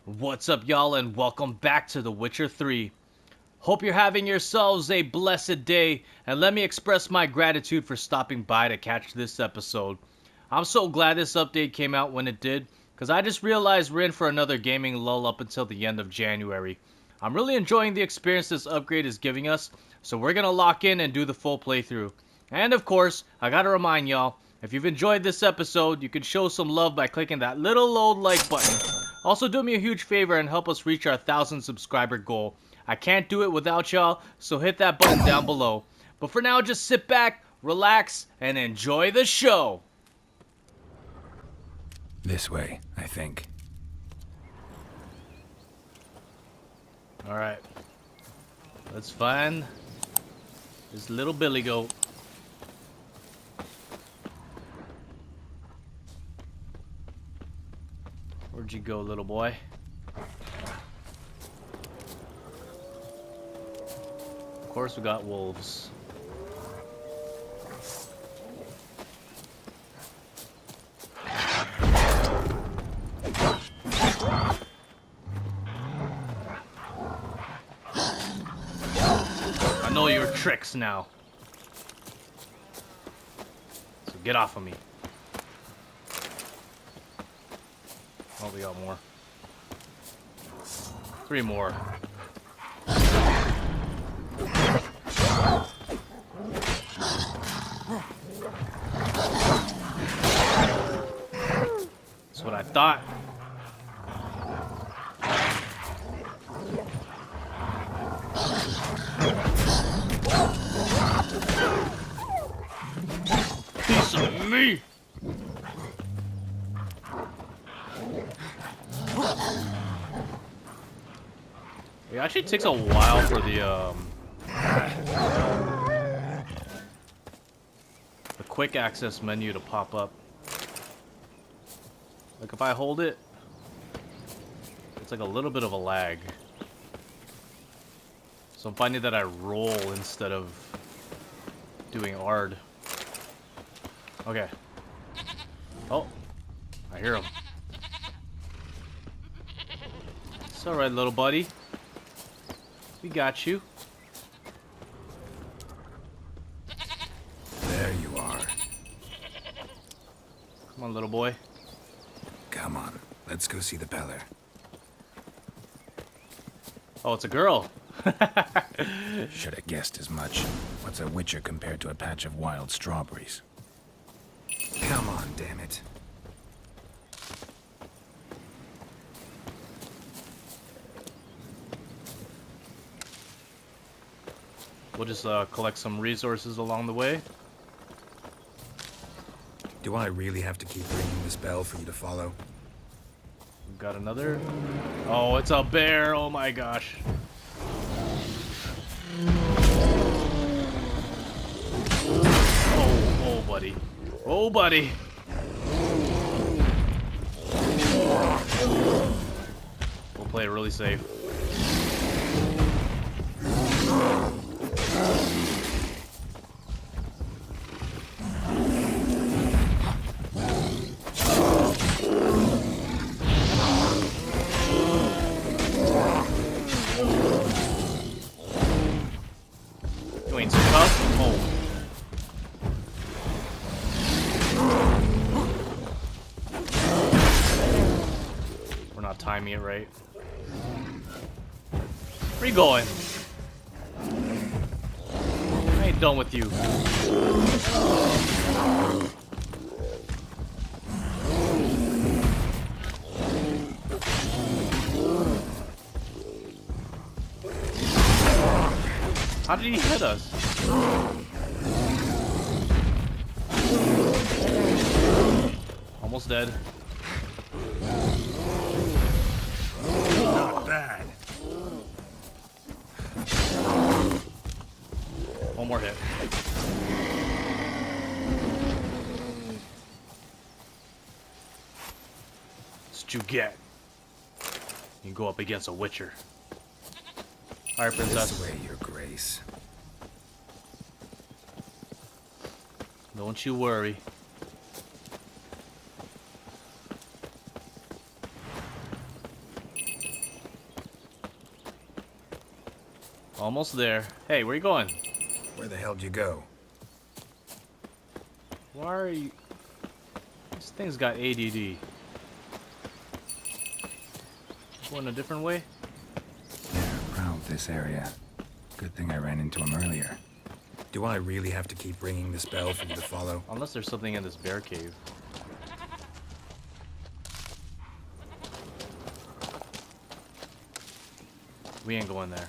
What's up, y'all, and welcome back to The Witcher 3. Hope you're having yourselves a blessed day, and let me express my gratitude for stopping by to catch this episode. I'm so glad this update came out when it did, because I just realized we're in for another gaming lull up until the end of January. I'm really enjoying the experience this upgrade is giving us, so we're gonna lock in and do the full playthrough. And of course, I gotta remind y'all, if you've enjoyed this episode, you can show some love by clicking that little old like button. Also, do me a huge favor and help us reach our 1,000 subscriber goal. I can't do it without y'all, so hit that button down below. But for now, just sit back, relax, and enjoy the show. This way, I think. Alright. Let's find this little billy goat. Where'd you go, little boy? Of course, we got wolves. I know your tricks now. So get off of me. Oh, we got more. 3 more. That's what I thought. Piece of me. It actually takes a while for the quick access menu to pop up. Like if I hold it, it's like a little bit of a lag. So I'm finding that I roll instead of doing hard. Okay. Oh, I hear him. It's alright, little buddy. We got you. There you are. Come on, little boy. Come on, let's go see the Peller. Oh, it's a girl. Should have guessed as much. What's a witcher compared to a patch of wild strawberries? Come on, damn it. We'll just collect some resources along the way. Do I really have to keep ringing this bell for you to follow? We've got another. Oh, it's a bear. Oh my gosh. Oh, buddy. Oh, buddy. We'll play it really safe. You ain't so tough. Oh. We're not timing it right. Where you going? I ain't done with you. How did he hit us? Almost dead. Not bad. One more hit. That's what you get. You go up against a witcher. Alright, princess. This way, your grace. Don't you worry. Almost there. Hey, where you going? Where the hell did you go? Why are you... This thing's got ADD. Going a different way? Yeah, proud this area. Good thing I ran into him earlier. Do I really have to keep ringing this bell for you to follow? Unless there's something in this bear cave. We ain't going there.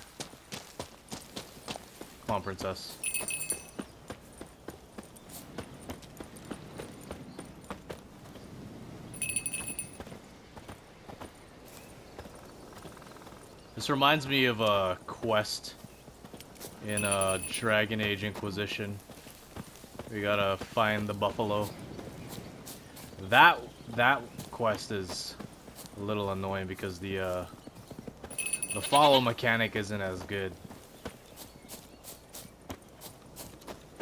Come on, princess. This reminds me of a quest in Dragon Age Inquisition. We gotta find the buffalo. That quest is a little annoying because the follow mechanic isn't as good.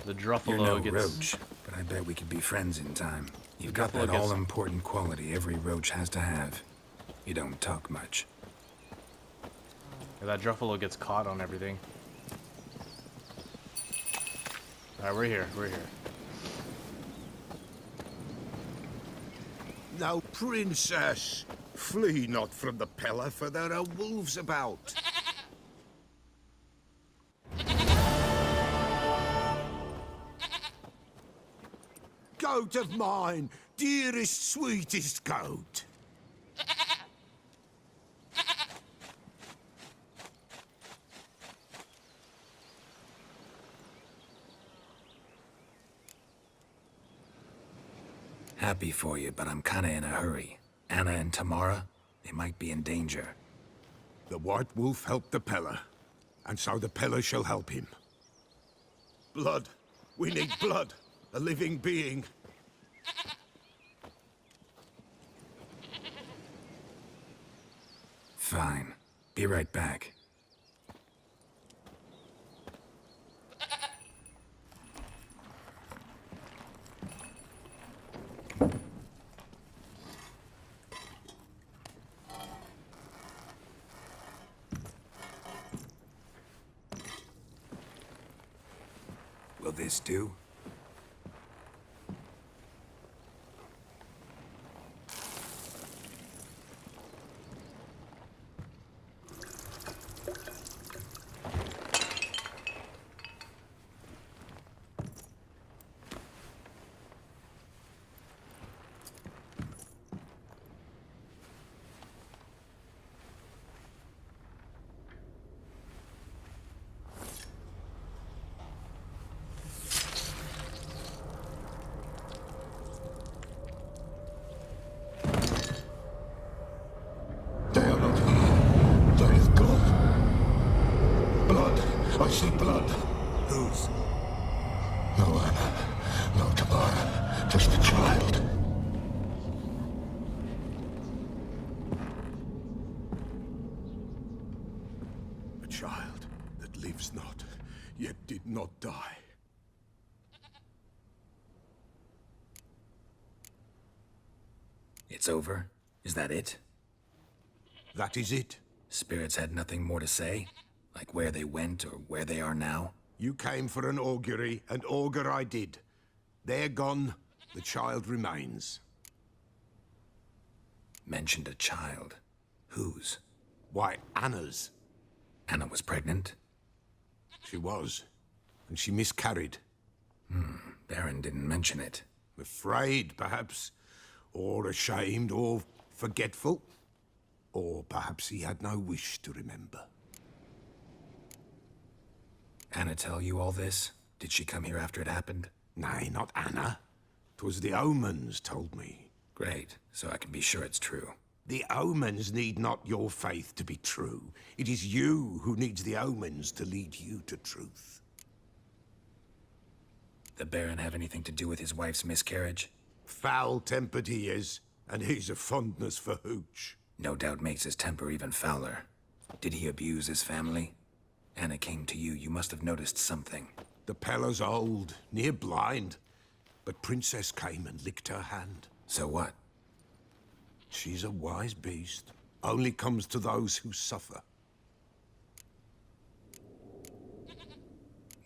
The You're Druffalo no gets... roach, but I bet we could be friends in time. You've got Druffalo that gets... all-important quality every roach has to have. You don't talk much. That Druffalo gets caught on everything. Alright, we're here. We're here. Now, princess, flee not from the pillar, for there are wolves about. Goat of mine, dearest, sweetest goat. Happy for you, but I'm kinda in a hurry. Anna and Tamara, they might be in danger. The white wolf helped the pillar, and so the pillar shall help him. Blood. We need blood. A living being. Fine. Be right back. Will this do? They are not here. There is blood. Blood. I see blood. Whose? No Anna. No Tamara. Just a child. A child that lives not, yet did not die. It's over? Is that it? That is it. Spirits had nothing more to say? Like where they went or where they are now? You came for an augury, and augur I did. They're gone. The child remains. Mentioned a child. Whose? Why, Anna's. Anna was pregnant? She was. And she miscarried. Baron didn't mention it. Afraid, perhaps. Or ashamed, or forgetful. Or perhaps he had no wish to remember. Anna tell you all this? Did she come here after it happened? Nay, not Anna. 'Twas the omens told me. Great, so I can be sure it's true. The omens need not your faith to be true. It is you who needs the omens to lead you to truth. The Baron have anything to do with his wife's miscarriage? Foul-tempered he is, and he's a fondness for hooch. No doubt makes his temper even fouler. Did he abuse his family? Anna came to you, you must have noticed something. The Pella's old, near blind, but Princess came and licked her hand. So what? She's a wise beast. Only comes to those who suffer.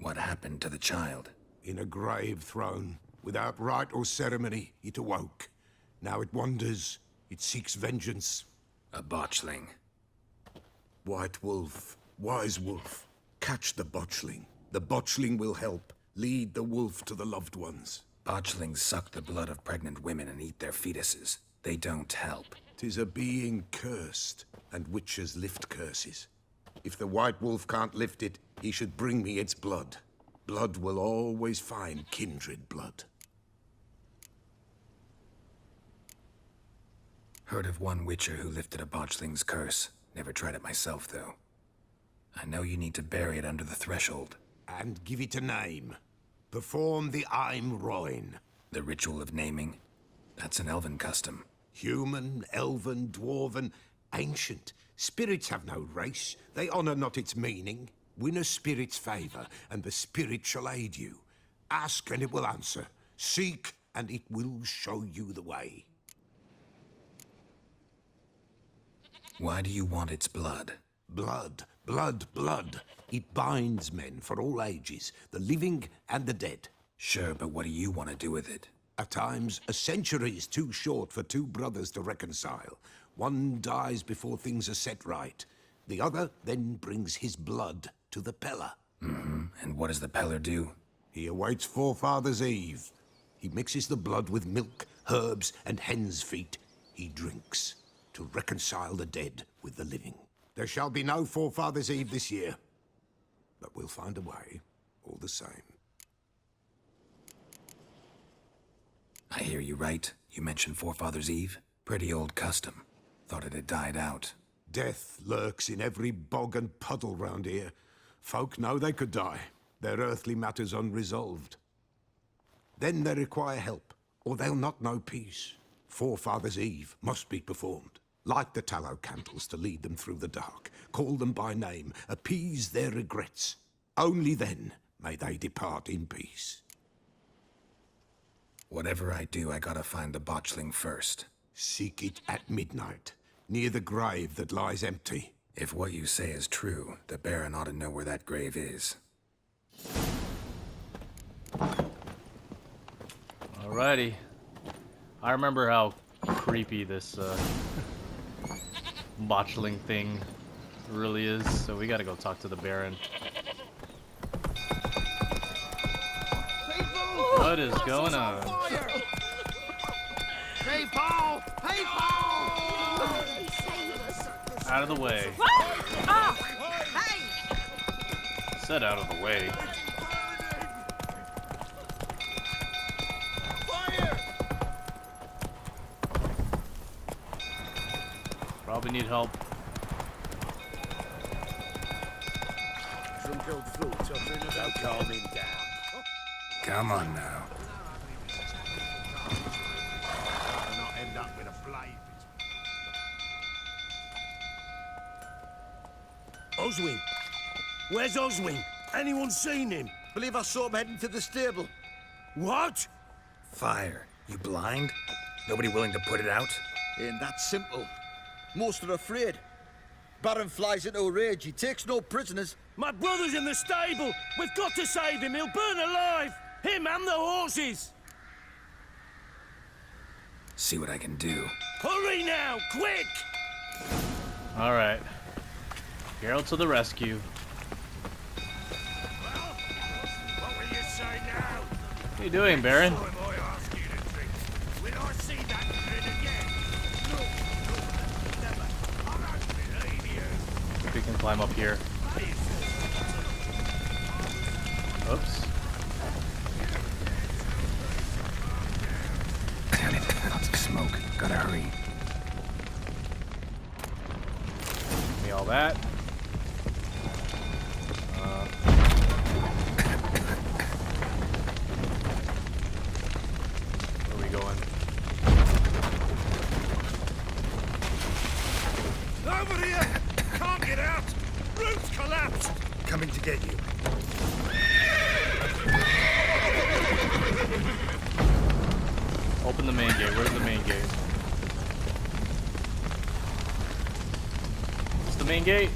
What happened to the child? In a grave thrown, without rite or ceremony, it awoke. Now it wanders, it seeks vengeance. A botchling. White wolf, wise wolf, catch the botchling. The botchling will help. Lead the wolf to the loved ones. Botchlings suck the blood of pregnant women and eat their fetuses. They don't help. 'Tis a being cursed, and witches lift curses. If the white wolf can't lift it, he should bring me its blood. Blood will always find kindred blood. Heard of one witcher who lifted a botchling's curse. Never tried it myself, though. I know you need to bury it under the threshold. And give it a name. Perform the Aim Roin. The ritual of naming? That's an elven custom. Human, elven, dwarven, ancient. Spirits have no race. They honor not its meaning. Win a spirit's favor, and the spirit shall aid you. Ask, and it will answer. Seek, and it will show you the way. Why do you want its blood? Blood, blood, blood. It binds men for all ages, the living and the dead. Sure, but what do you want to do with it? At times, a century is too short for two brothers to reconcile. One dies before things are set right. The other then brings his blood to the Peller. And what does the Peller do? He awaits Forefather's Eve. He mixes the blood with milk, herbs, and hen's feet. He drinks to reconcile the dead with the living. There shall be no Forefather's Eve this year. But we'll find a way, all the same. I hear you right. You mentioned Forefather's Eve? Pretty old custom. Thought it had died out. Death lurks in every bog and puddle round here. Folk know they could die, their earthly matters unresolved. Then they require help, or they'll not know peace. Forefather's Eve must be performed. Light the tallow candles to lead them through the dark. Call them by name, appease their regrets. Only then may they depart in peace. Whatever I do, I gotta find the botchling first. Seek it at midnight, near the grave that lies empty. If what you say is true, the Baron ought to know where that grave is. Alrighty. I remember how creepy this botchling thing really is, so we gotta go talk to the Baron. What is going on? People! People! Out of the way. Said out of the way. Probably need help. Calm him down. Come on now. Not end up with a blade. Oswin! Where's Oswin? Anyone seen him? Believe I saw him heading to the stable. What? Fire. You blind? Nobody willing to put it out? Ain't that simple. Most are afraid. Baron flies into a rage. He takes no prisoners. My brother's in the stable! We've got to save him! He'll burn alive! Him and the horses! See what I can do. Hurry now! Quick! Alright. Geralt to the rescue. Well, what will you say now? What are you doing, Baron? What am I asking you to drink? Will I see that grin again? No, never. I don't believe you. We can climb up here. Oops. Damn it. Lots of smoke. Gotta hurry. Give me all that. Where are we going? Over here! Can't get out! Roof's collapsed! Coming to get you. Open the main gate. Where's the main gate? It's the main gate?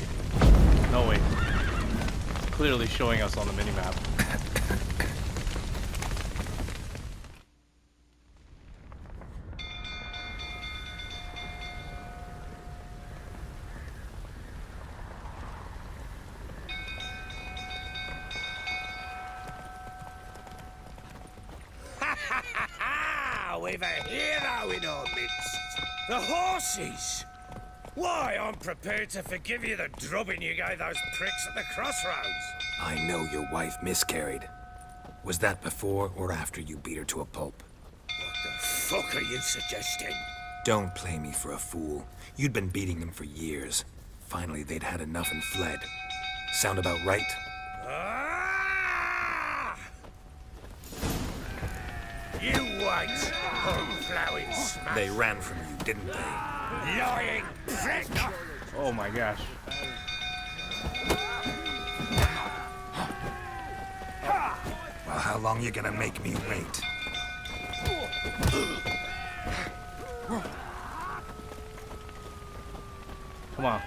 No, wait. It's clearly showing us on the minimap. Ah, we've a hero in our midst. The horses. Why, I'm prepared to forgive you the drubbing you gave those pricks at the crossroads. I know your wife miscarried. Was that before or after you beat her to a pulp? What the fuck are you suggesting? Don't play me for a fool. You'd been beating them for years. Finally, they'd had enough and fled. Sound about right? Ah! You wait, plowing smash. They ran from you, didn't they? Lying prick! Oh my gosh. Well, how long you gonna make me wait? Come on.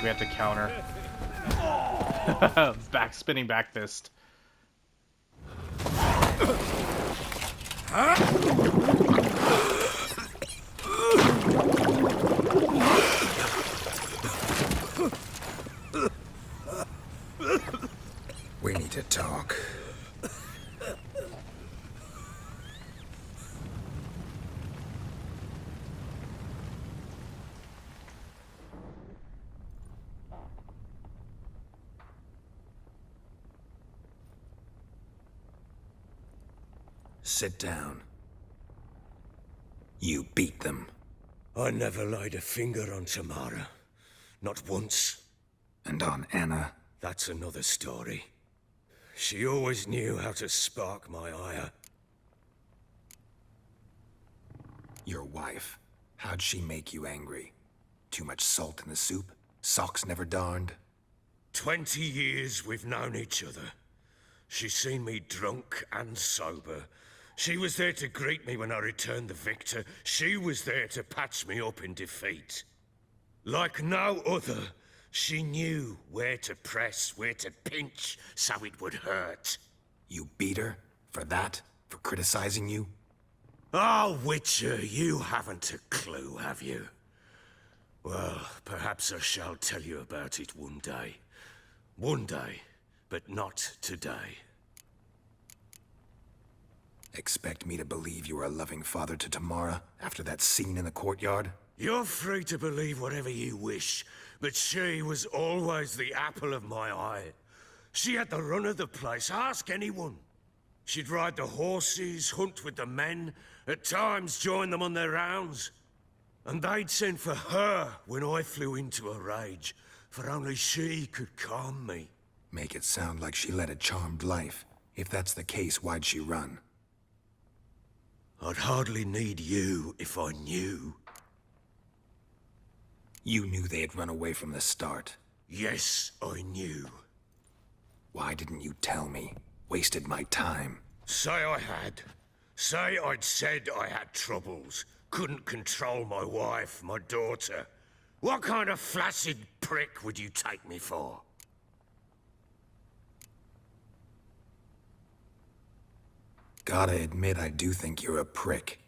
We have to counter. Spinning back fist. We need to talk. Sit down. You beat them. I never laid a finger on Tamara. Not once. And on Anna. That's another story. She always knew how to spark my ire. Your wife. How'd she make you angry? Too much salt in the soup? Socks never darned? 20 years we've known each other. She's seen me drunk and sober. She was there to greet me when I returned the victor. She was there to patch me up in defeat. Like no other, she knew where to press, where to pinch, so it would hurt. You beat her? For that? For criticizing you? Oh, Witcher, you haven't a clue, have you? Well, perhaps I shall tell you about it one day. One day, but not today. Expect me to believe you were a loving father to Tamara after that scene in the courtyard? You're free to believe whatever you wish, but she was always the apple of my eye. She had the run of the place, ask anyone. She'd ride the horses, hunt with the men, at times join them on their rounds. And they'd send for her when I flew into a rage, for only she could calm me. Make it sound like she led a charmed life. If that's the case, why'd she run? I'd hardly need you if I knew. You knew they had run away from the start. Yes, I knew. Why didn't you tell me? Wasted my time. Say I had. Say I'd said I had troubles. Couldn't control my wife, my daughter. What kind of flaccid prick would you take me for? Gotta admit, I do think you're a prick.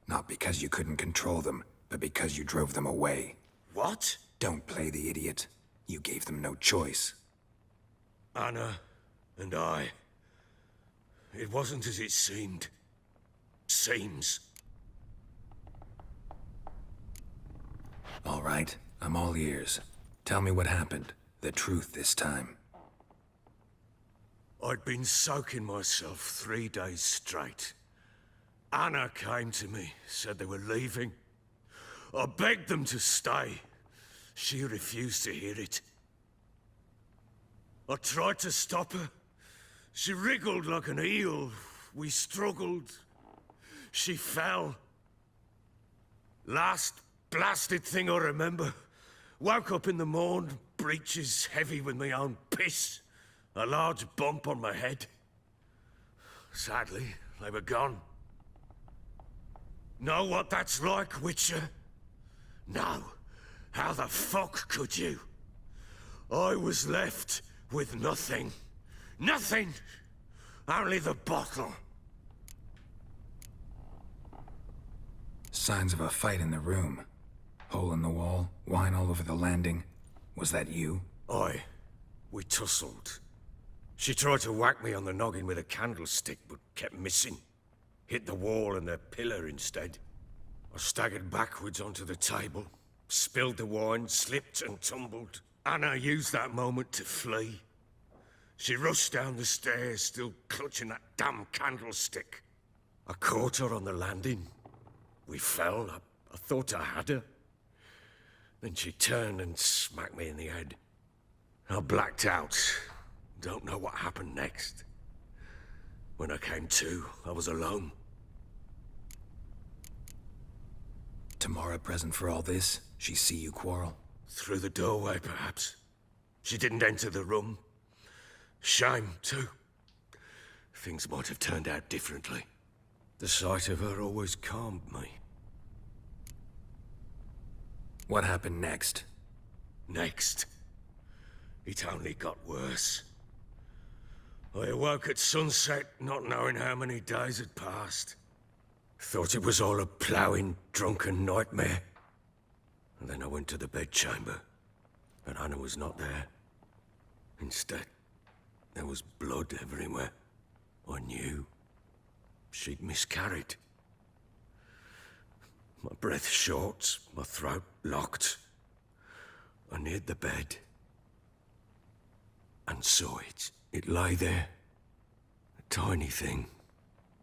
Not because you couldn't control them, but because you drove them away. What? Don't play the idiot. You gave them no choice. Anna and I. It wasn't as it seemed. Seems. All right, I'm all ears. Tell me what happened. The truth this time. I'd been soaking myself 3 days straight. Anna came to me, said they were leaving. I begged them to stay. She refused to hear it. I tried to stop her. She wriggled like an eel. We struggled. She fell. Last blasted thing I remember. Woke up in the morn, breeches heavy with my own piss. A large bump on my head. Sadly, they were gone. Know what that's like, Witcher? No. How the fuck could you? I was left with nothing. Nothing! Only the bottle. Signs of a fight in the room. Hole in the wall, wine all over the landing. Was that you? Aye. We tussled. She tried to whack me on the noggin with a candlestick, but kept missing. Hit the wall and the pillar instead. I staggered backwards onto the table, spilled the wine, slipped and tumbled. Anna used that moment to flee. She rushed down the stairs, still clutching that damn candlestick. I caught her on the landing. We fell. I thought I had her. Then she turned and smacked me in the head. I blacked out. Don't know what happened next. When I came to, I was alone. Tamara present for all this? She see you quarrel? Through the doorway, perhaps. She didn't enter the room. Shame, too. Things might have turned out differently. The sight of her always calmed me. What happened next? Next, it only got worse. I awoke at sunset, not knowing how many days had passed. Thought it was all a ploughing, drunken nightmare. And then I went to the bedchamber, but Anna was not there. Instead, there was blood everywhere. I knew she'd miscarried. My breath short, my throat locked. I neared the bed and saw it. It lay there, a tiny thing,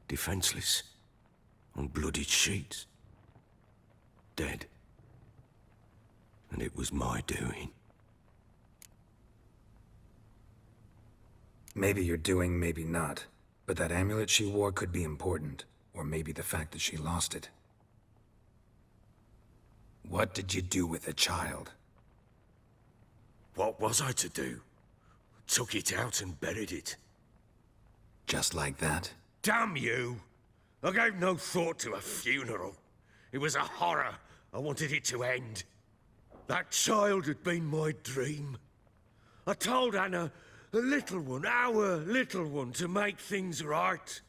defenseless, on bloodied sheets, dead. And it was my doing. Maybe you're doing, maybe not. But that amulet she wore could be important. Or maybe the fact that she lost it. What did you do with the child? What was I to do? Took it out and buried it. Just like that? Damn you! I gave no thought to a funeral. It was a horror. I wanted it to end. That child had been my dream. I told Anna, the little one, our little one, to make things right.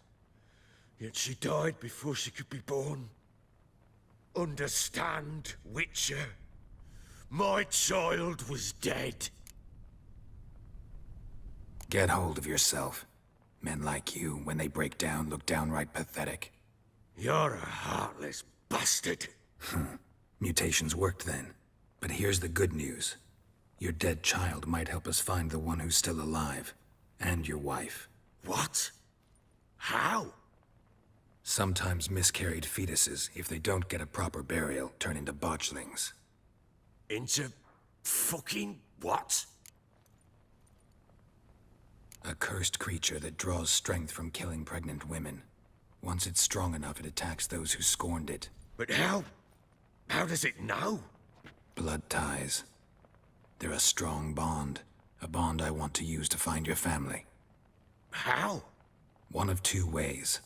Yet she died before she could be born. Understand, Witcher? My child was dead. Get hold of yourself. Men like you, when they break down, look downright pathetic. You're a heartless bastard. Mutations worked then. But here's the good news. Your dead child might help us find the one who's still alive. And your wife. What? How? Sometimes miscarried fetuses, if they don't get a proper burial, turn into botchlings. Into fucking what? A cursed creature that draws strength from killing pregnant women. Once it's strong enough, it attacks those who scorned it. But how? How does it know? Blood ties. They're a strong bond. A bond I want to use to find your family. How? One of two ways.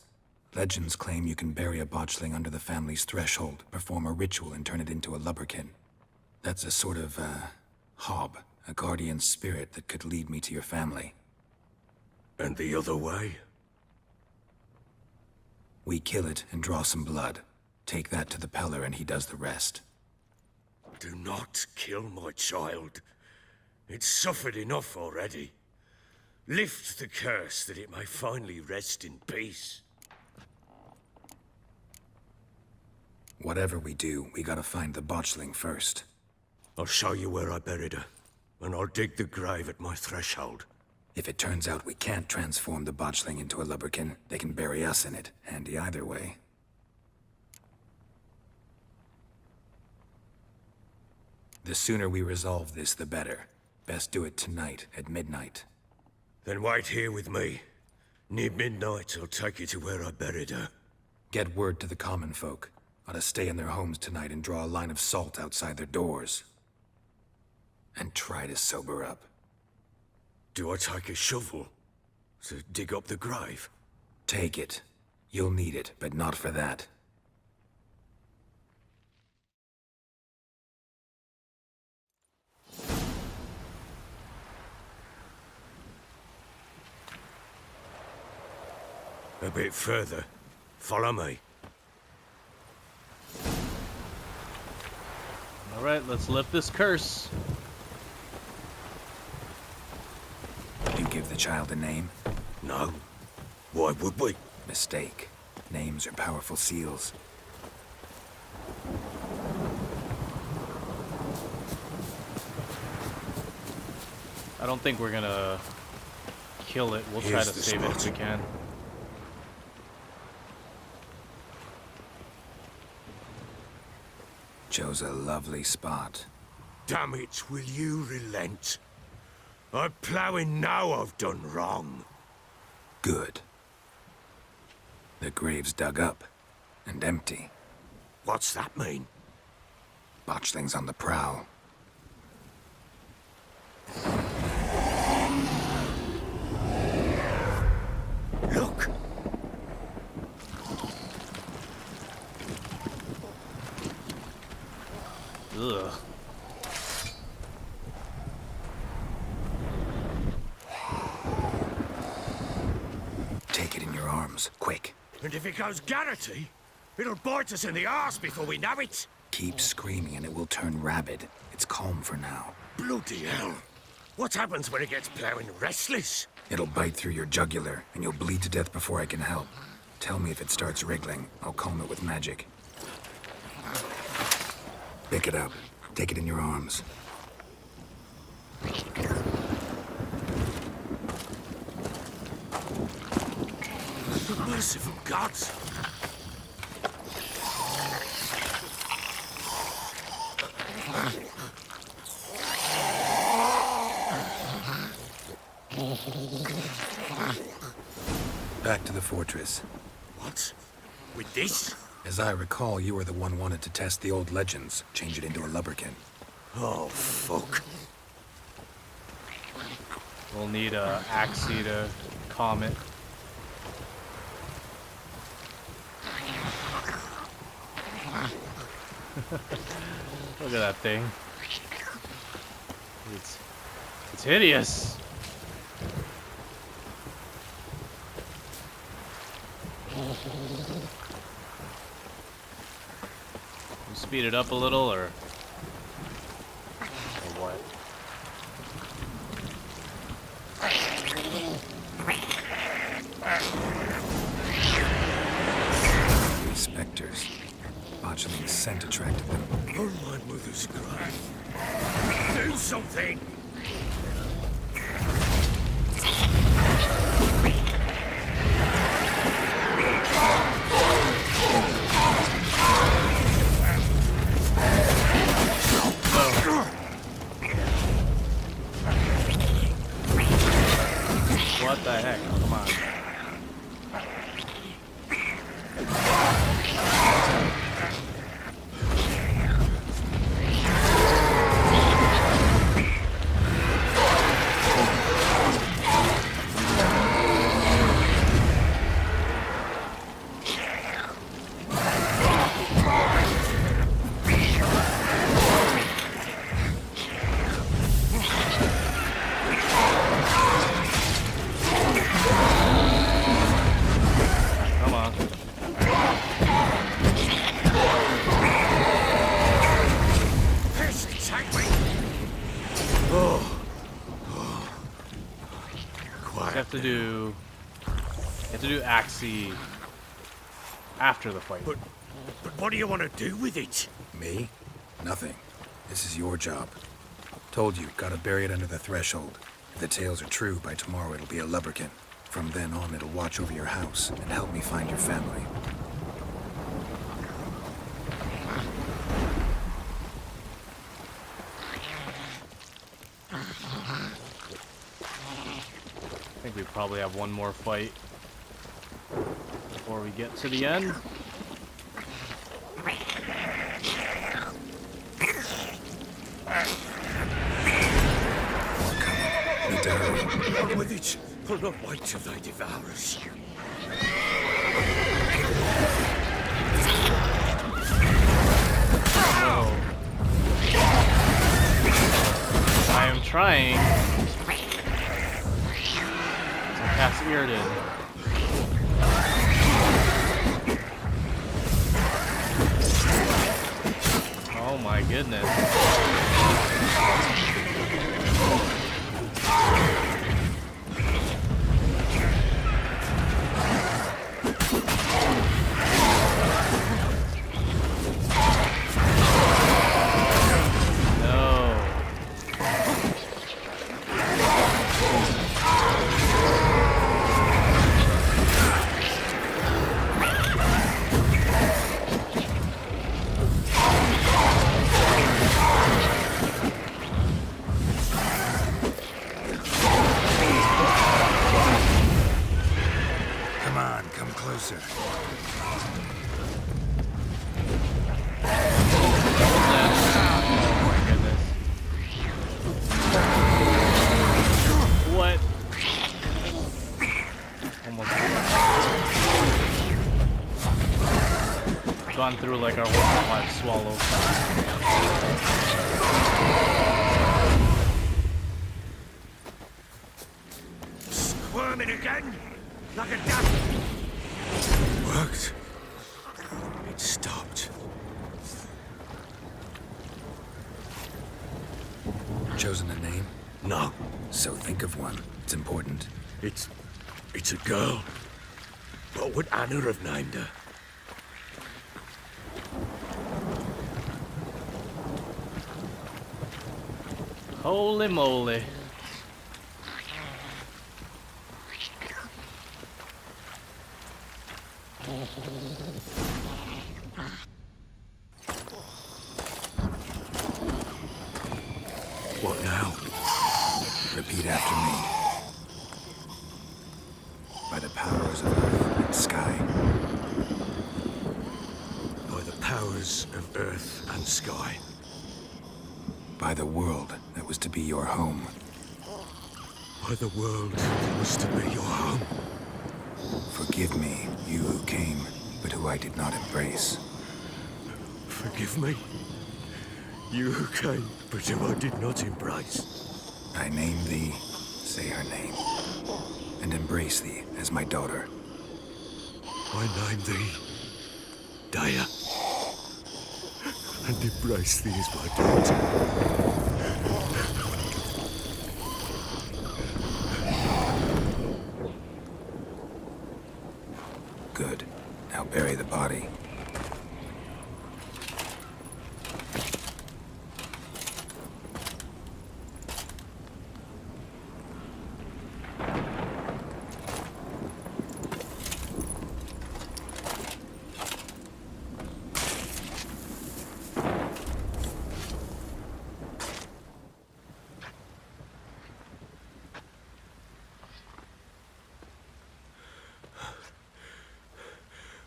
Legends claim you can bury a botchling under the family's threshold, perform a ritual, and turn it into a lubberkin. That's a sort of, hob, a guardian spirit that could lead me to your family. And the other way? We kill it and draw some blood. Take that to the Peller and he does the rest. Do not kill my child. It's suffered enough already. Lift the curse that it may finally rest in peace. Whatever we do, we gotta find the botchling first. I'll show you where I buried her, and I'll dig the grave at my threshold. If it turns out we can't transform the botchling into a lubberkin, they can bury us in it. Handy either way. The sooner we resolve this, the better. Best do it tonight, at midnight. Then wait here with me. Near midnight, I'll take you to where I buried her. Get word to the common folk. Ought to stay in their homes tonight and draw a line of salt outside their doors. And try to sober up. Do I take a shovel to dig up the grave? Take it. You'll need it, but not for that. A bit further. Follow me. Alright, let's lift this curse. You give the child a name? No. Why would we? Mistake. Names are powerful seals. I don't think we're gonna kill it. We'll try Here's to the save it if we spot. can. Chose a lovely spot. Damn it, will you relent? I'm ploughing now I've done wrong. Good. The grave's dug up and empty. What's that mean? Botchling's on the prowl. Look! Ugh. Take it in your arms, quick. And if it goes Garrity, it'll bite us in the arse before we know it. Keep screaming and it will turn rabid. It's calm for now. Bloody hell. What happens when it gets ploughing restless? It'll bite through your jugular and you'll bleed to death before I can help. Tell me if it starts wriggling. I'll calm it with magic. Pick it up. Take it in your arms. Merciful gods! Back to the fortress. What? With this? As I recall, you were the one wanted to test the old legends, change it into a lubberkin. Oh, fuck. We'll need a Axie to calm it. Look at that thing. It's hideous. Speed it up a little, or what? These specters. Botchling's scent attracted them. Oh, my mother's grave. Do something! What the heck? Come on. Come on. Piss, take me! Quiet. You have to do Axie after the fight. But what do you want to do with it? Me? Nothing. This is your job. Told you, gotta bury it under the threshold. If the tales are true, by tomorrow it'll be a lubberkin. From then on, it'll watch over your house and help me find your family. I think we probably have one more fight before we get to the end. Need to hurry. On with it. I'll not wait till they devour us. Oh. I am trying to cast Irrited. goodness. Come on, come closer. What? Almost gone through like our whole life swallow. Squirming again? Like a duck? Worked. It stopped. Chosen a name? No, So think of one. It's important. it's a girl. What would Anna have named her? Holy moly. What now? Repeat after me. By the powers of earth and sky. By the powers of earth and sky. By the world that was to be your home. By the world that was to be your home. Forgive me, you who came, but who I did not embrace. Forgive me. You who came, but who I did not embrace. I name thee, say her name, and embrace thee as my daughter. I name thee Dea, and embrace thee as my daughter. Good. Now bury the body.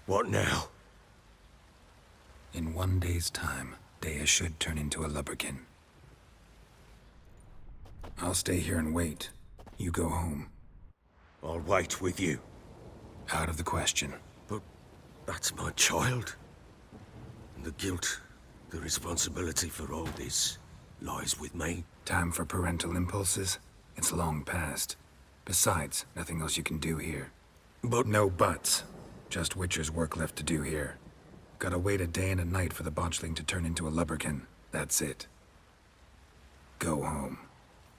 What now? In 1 day's time, Dea should turn into a lubberkin. I'll stay here and wait. You go home. I'll wait with you. Out of the question. But that's my child. And the guilt, the responsibility for all this lies with me. Time for parental impulses? It's long past. Besides, nothing else you can do here. But No buts. Just Witcher's work left to do here. Gotta wait a day and a night for the botchling to turn into a lubberkin. That's it. Go home.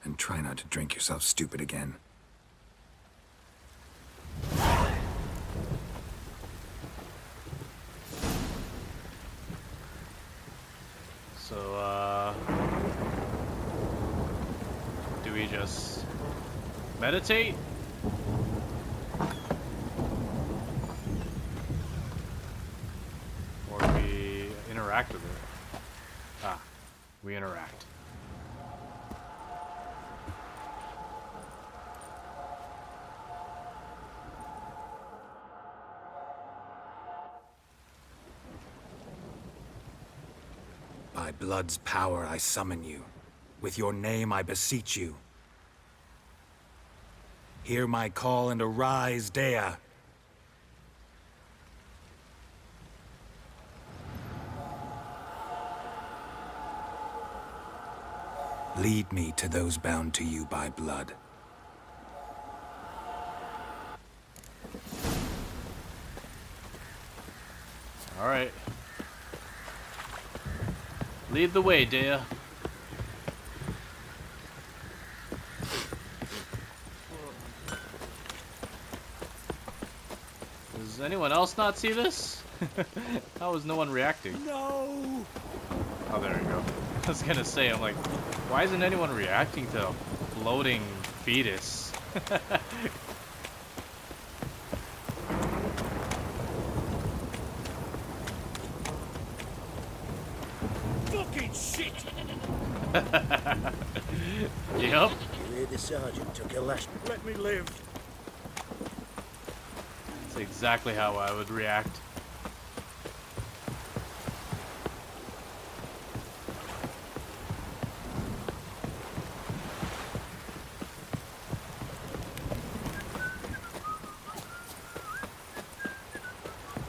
And try not to drink yourself stupid again. So, do we just meditate? Or we interact with it? Ah, we interact. By blood's power I summon you. With your name I beseech you. Hear my call and arise, Dea. Lead me to those bound to you by blood. All right. Lead the way, Dea. Does anyone else not see this? How is no one reacting? No! Oh, there we go. I was gonna say, I'm like, why isn't anyone reacting to a floating fetus? Fucking shit! Yep. You hear the sergeant took a last. Let me live. That's exactly how I would react.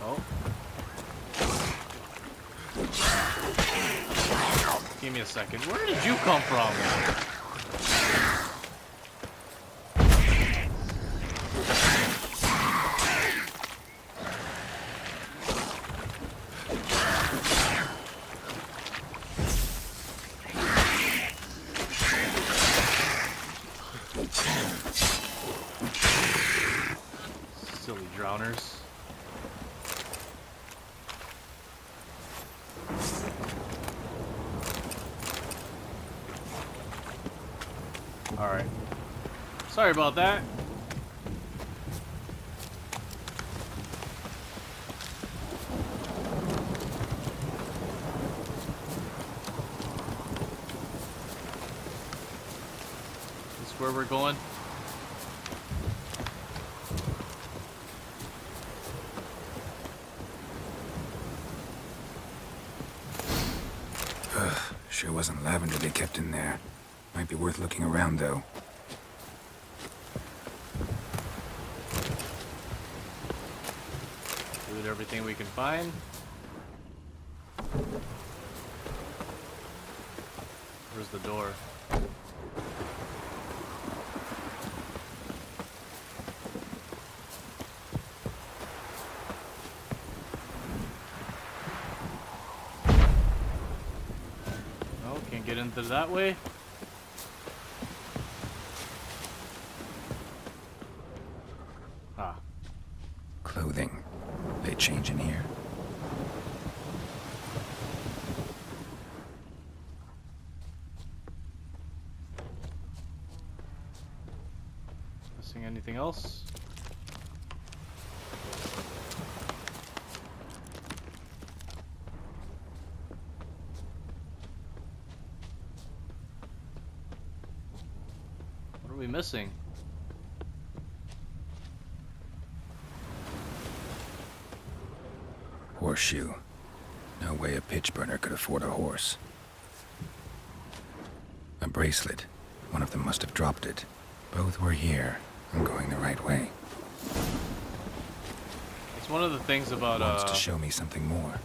Oh. Give me a second. Where did you come from? Silly drowners. Alright. Sorry about that. This is where we're going. Sure wasn't lavender they kept in there. Might be worth looking around, though. Loot everything we can find. Where's the door? Oh, can't get into that way. Ah. Clothing. They change in here. Missing anything else? What are we missing? Horseshoe. No way a pitch burner could afford a horse. A bracelet. One of them must have dropped it. Both were here. I'm going the right way. It's one of the things about Wants to show me something more.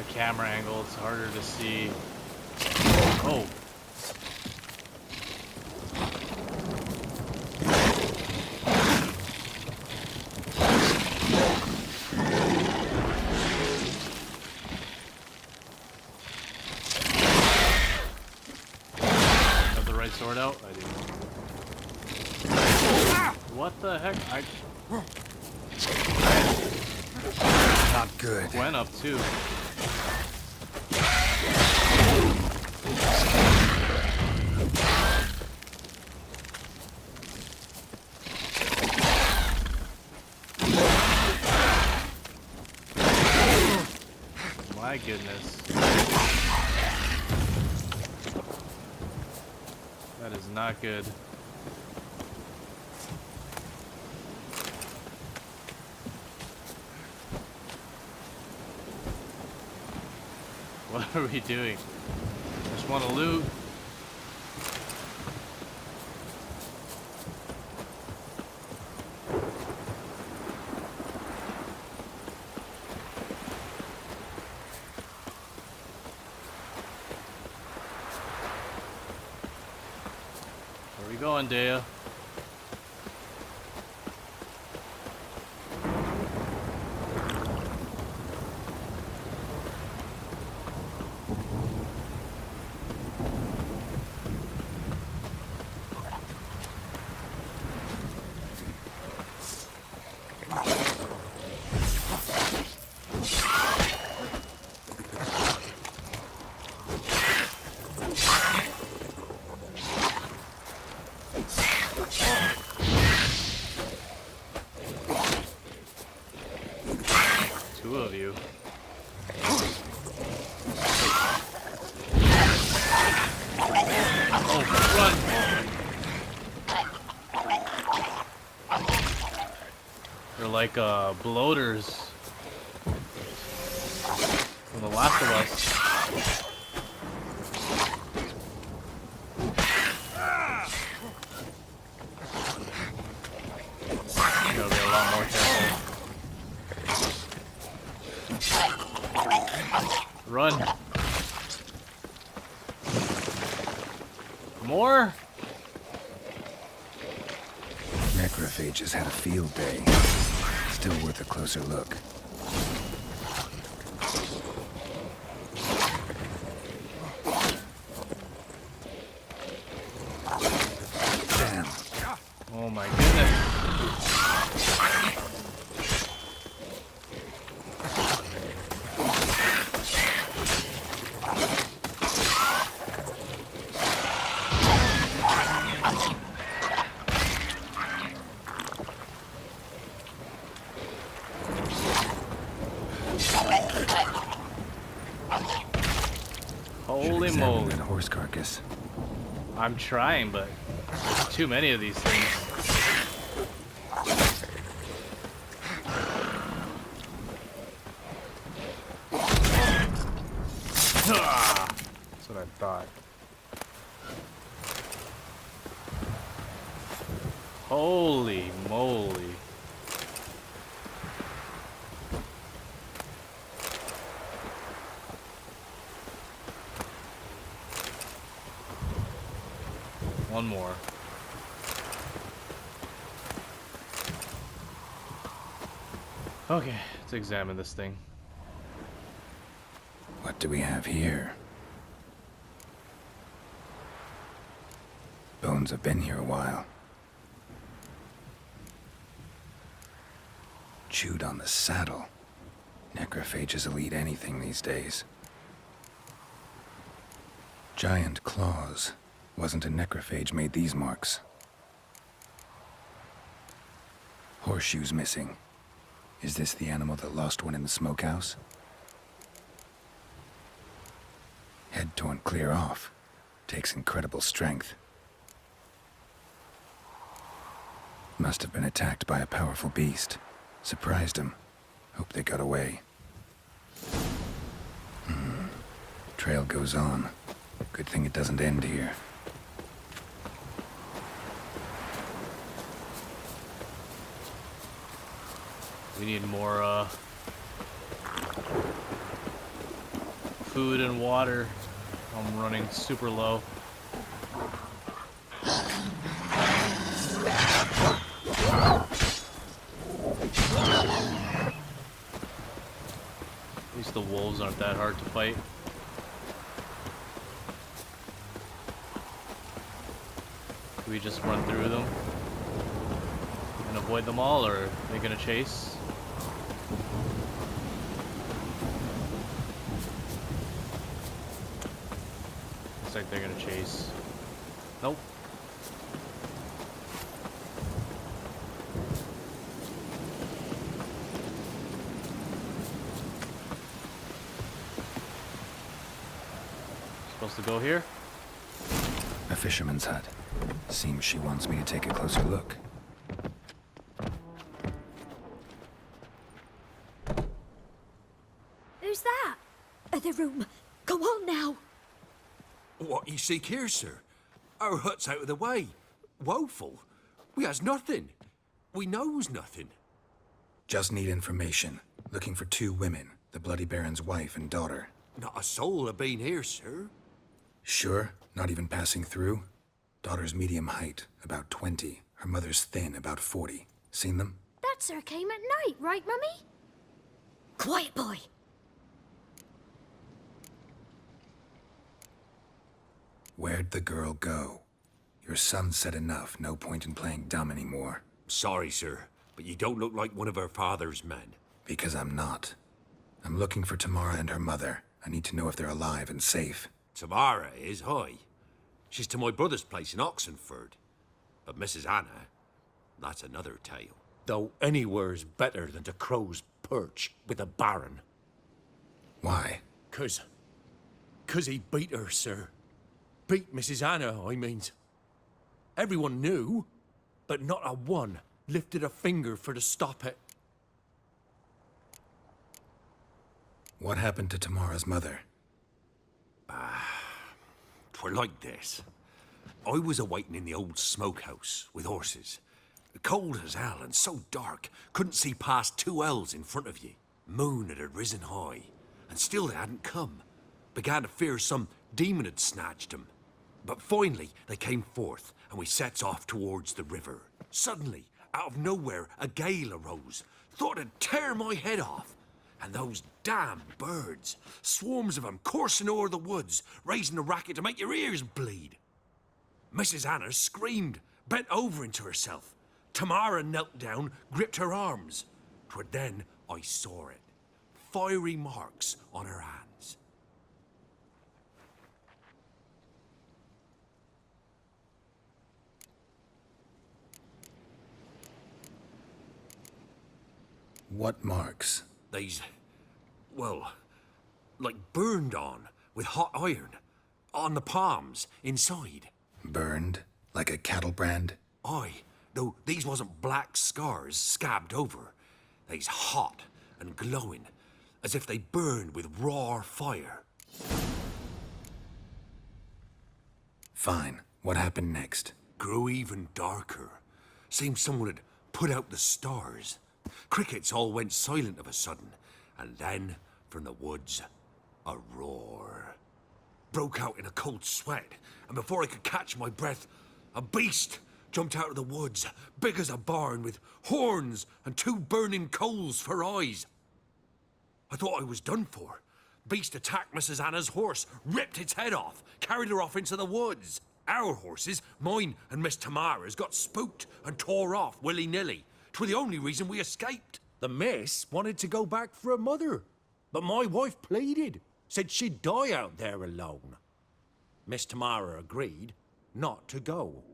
the camera angle. It's harder to see. Oh. Have the right sword out? I do. What the heck? Not good. Went up too. My goodness. That is not good. What are we doing? Just want to loot. Where are we going, Dea? Two of you. Oh, run! They're like bloaters from The Last of Us. Gotta be a lot more careful. Run. More? Necrophages had a field day. Still worth a closer look. Damn. Oh my goodness. Holy Should examine moly. that horse carcass. I'm trying, but there's too many of these things. That's what I thought. Holy moly. One more. Okay, let's examine this thing. What do we have here? Bones have been here a while. Chewed on the saddle. Necrophages will eat anything these days. Giant claws. Wasn't a necrophage made these marks. Horseshoes missing. Is this the animal that lost one in the smokehouse? Head torn clear off. Takes incredible strength. Must have been attacked by a powerful beast. Surprised him. Hope they got away. Trail goes on. Good thing it doesn't end here. We need more food and water. I'm running super low. At least the wolves aren't that hard to fight. Do we just run through them and avoid them all, or are they gonna chase? Looks like they're gonna chase. Nope. Supposed to go here? A fisherman's hut. Seems she wants me to take a closer look. Who's that? The room. Go on now. What you seek here, sir? Our hut's out of the way. Woeful. We has nothing. We knows nothing. Just need information. Looking for two women. The Bloody Baron's wife and daughter. Not a soul have been here, sir. Sure? Not even passing through? Daughter's medium height, about 20. Her mother's thin, about 40. Seen them? That sir came at night, right, Mummy? Quiet, boy. Where'd the girl go? Your son said enough. No point in playing dumb anymore. Sorry, sir, but you don't look like one of her father's men. Because I'm not. I'm looking for Tamara and her mother. I need to know if they're alive and safe. Tamara is, hi. She's to my brother's place in Oxenford. But Mrs. Anna, that's another tale. Though anywhere's better than to Crow's Perch with a baron. Why? 'Cause he beat her, sir. Beat Mrs. Anna, I means. Everyone knew, but not a one lifted a finger for to stop it. What happened to Tamara's mother? 'Twere like this. I was awaiting in the old smokehouse with horses. Cold as hell and so dark, couldn't see past 2 ells in front of ye. Moon had risen high, and still they hadn't come. Began to fear some demon had snatched 'em. But finally they came forth, and we sets off towards the river. Suddenly, out of nowhere, a gale arose. Thought it'd tear my head off. And those damn birds, swarms of 'em coursing o'er the woods, raising a racket to make your ears bleed. Mrs. Anna screamed, bent over into herself. Tamara knelt down, gripped her arms. 'Twere then I saw it. Fiery marks on her hands. What marks? They's, well, like burned on with hot iron. On the palms, inside. Burned? Like a cattle brand? Aye, though these wasn't black scars scabbed over. They's hot and glowing, as if they burned with raw fire. Fine. What happened next? Grew even darker. Seemed someone had put out the stars. Crickets all went silent of a sudden, and then, from the woods, a roar. Broke out in a cold sweat, and before I could catch my breath, a beast jumped out of the woods, big as a barn, with horns and 2 burning coals for eyes. I thought I was done for. Beast attacked Mrs. Anna's horse, ripped its head off, carried her off into the woods. Our horses, mine and Miss Tamara's, got spooked and tore off willy-nilly. 'Twere the only reason we escaped. The miss wanted to go back for her mother, but my wife pleaded, said she'd die out there alone. Miss Tamara agreed not to go.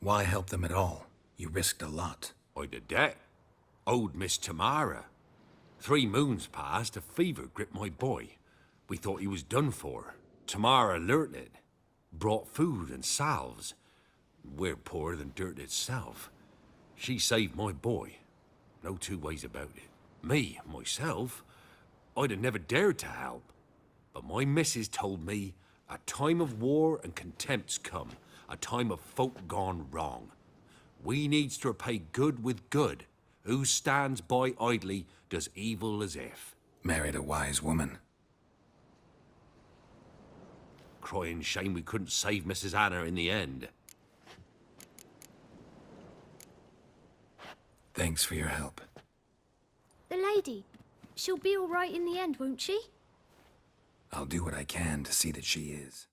Why help them at all? You risked a lot. I'd a debt. Owed Miss Tamara. 3 moons passed, a fever gripped my boy. We thought he was done for. Tamara learnt it. Brought food and salves. We're poorer than dirt itself. She saved my boy. No 2 ways about it. Me, myself, I'd have never dared to help. But my missus told me a time of war and contempt's come. A time of folk gone wrong. We needs to repay good with good. Who stands by idly does evil as if. Married a wise woman. Crying shame we couldn't save Mrs. Anna in the end. Thanks for your help. The lady. She'll be all right in the end, won't she? I'll do what I can to see that she is.